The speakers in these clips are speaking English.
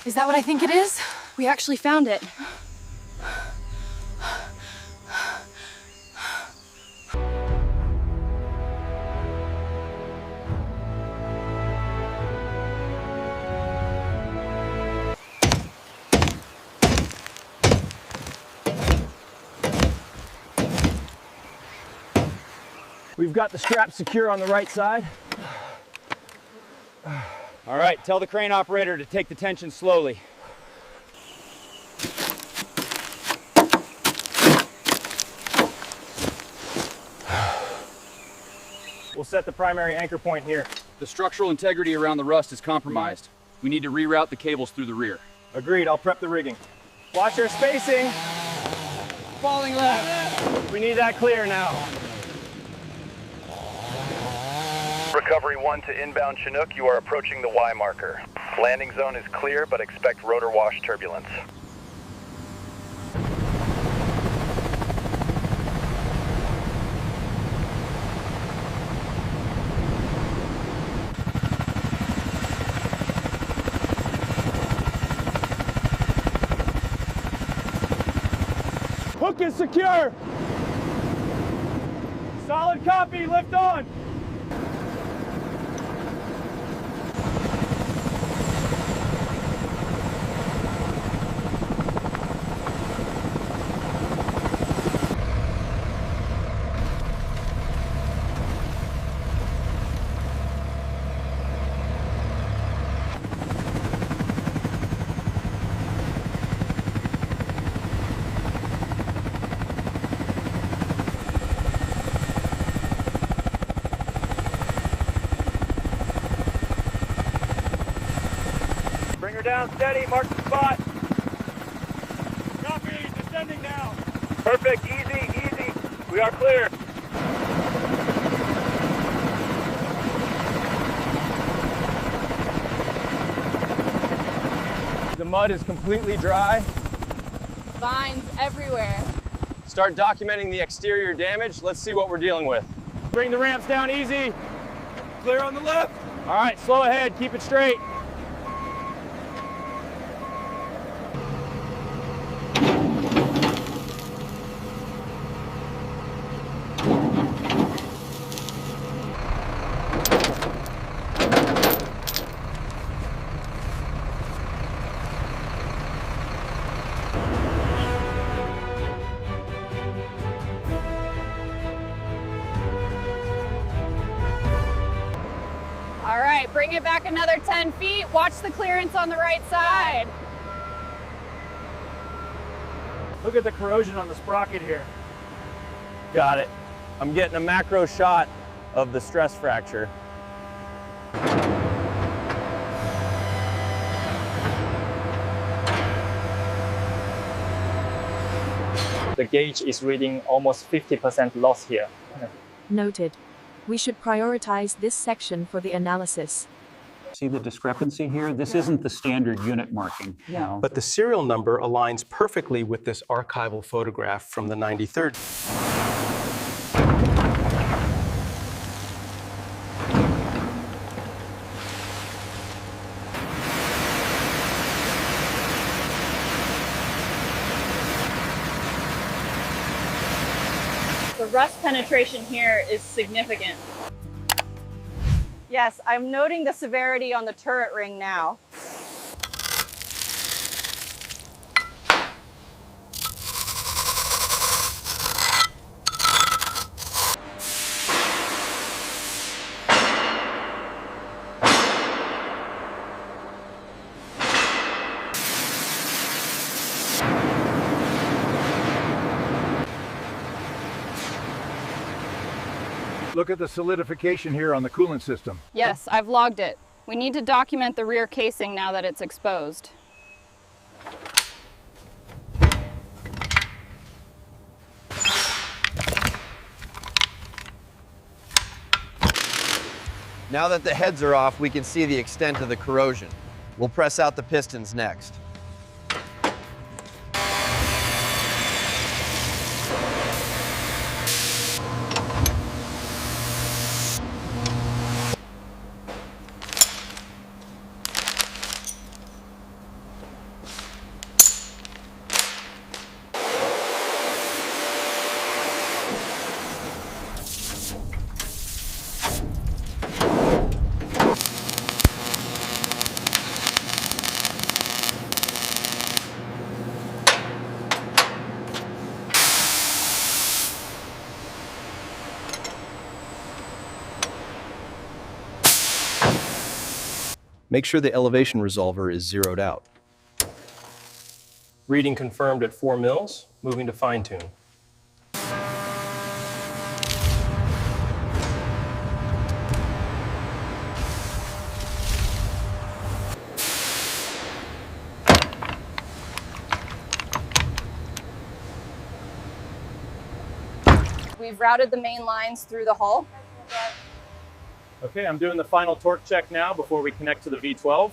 Is that what I think it is? We actually found it. We've got the strap secure on the right side. All right, tell the crane operator to take the tension slowly. We'll set the primary anchor point here. The structural integrity around the rust is compromised. We need to reroute the cables through the rear. Agreed, I'll prep the rigging. Watch our spacing. Falling left. We need that clear now. Recovery 1 to inbound Chinook, you are approaching the Y marker. Landing zone is clear, but expect rotor wash turbulence. Hook is secure. Solid copy, lift on. Bring her down steady, mark the spot. Copy, descending now. Perfect, easy, easy. We are clear. The mud is completely dry. Vines everywhere. Start documenting the exterior damage. Let's see what we're dealing with. Bring the ramps down easy. Clear on the left. All right, slow ahead, keep it straight. All right, bring it back another 10 feet. Watch the clearance on the right side. Look at the corrosion on the sprocket here. Got it. I'm getting a macro shot of the stress fracture. The gauge is reading almost 50% loss here. Noted. We should prioritize this section for the analysis. See the discrepancy here? This isn't the standard unit marking. No. But the serial number aligns perfectly with this archival photograph from the 93rd. The rust penetration here is significant. Yes, I'm noting the severity on the turret ring now. Look at the solidification here on the coolant system. Yes, I've logged it. We need to document the rear casing now that it's exposed. Now that the heads are off, we can see the extent of the corrosion. We'll press out the pistons next. Make sure the elevation resolver is zeroed out. Reading confirmed at 4 mils, moving to fine tune. We've routed the main lines through the hull. Okay, I'm doing the final torque check now before we connect to the V12.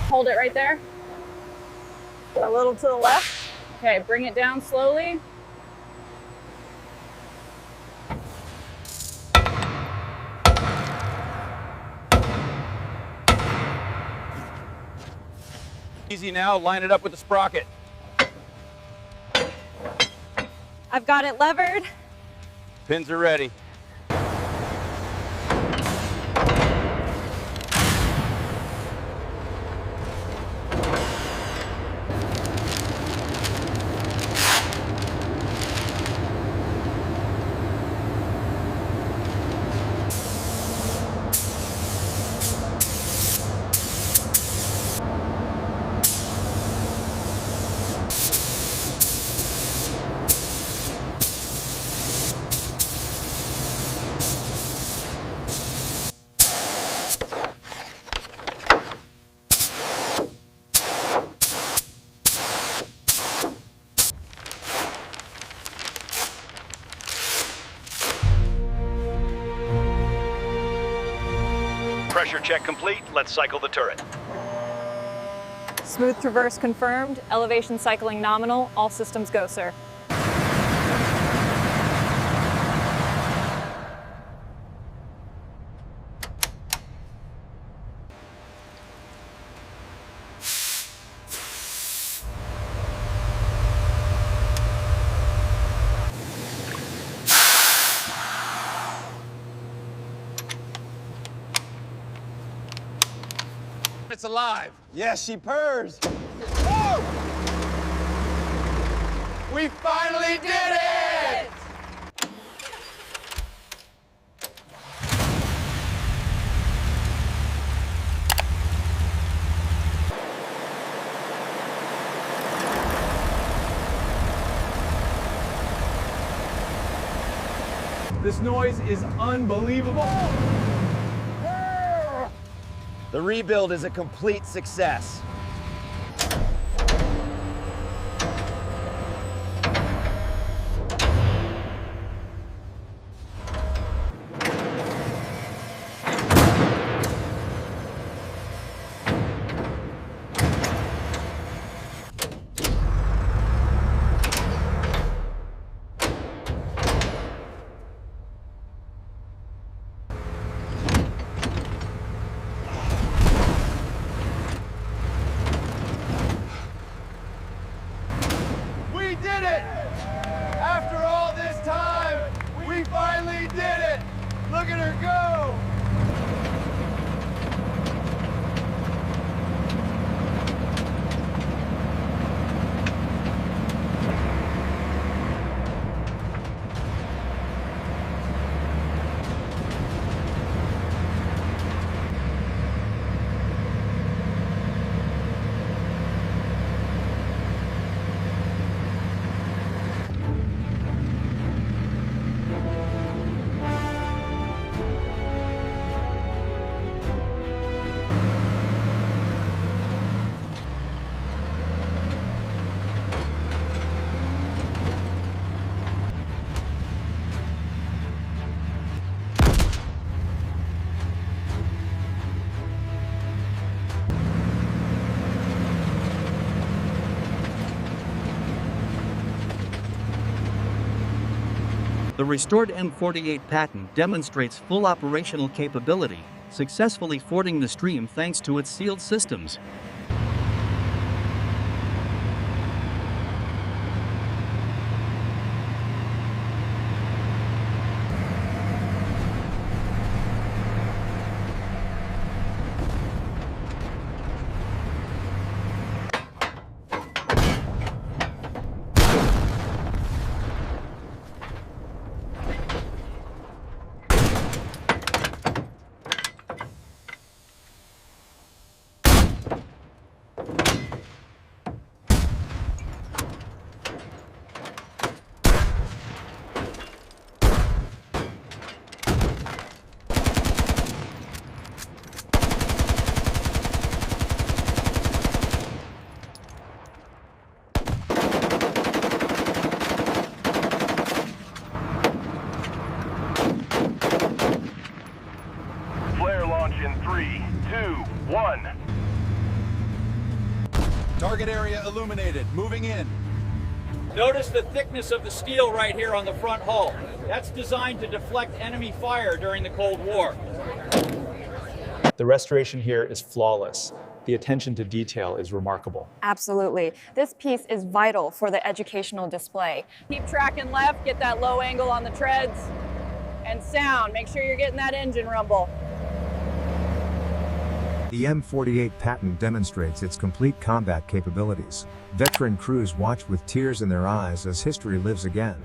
Hold it right there. A little to the left. Okay, bring it down slowly. Easy now, line it up with the sprocket. I've got it levered. Pins are ready. Pressure check complete. Let's cycle the turret. Smooth traverse confirmed. Elevation cycling nominal. All systems go, sir. It's alive. Yes, she purrs. Woo! We finally did it! This noise is unbelievable. The rebuild is a complete success. We did it! After all this time, we finally did it! Look at her go! The restored M48 Patton demonstrates full operational capability, successfully fording the stream thanks to its sealed systems. 2, 1. Target area illuminated. Moving in. Notice the thickness of the steel right here on the front hull. That's designed to deflect enemy fire during the Cold War. The restoration here is flawless. The attention to detail is remarkable. Absolutely. This piece is vital for the educational display. Keep tracking left, get that low angle on the treads, and sound. Make sure you're getting that engine rumble. The M48 Patton demonstrates its complete combat capabilities. Veteran crews watched with tears in their eyes as history lives again.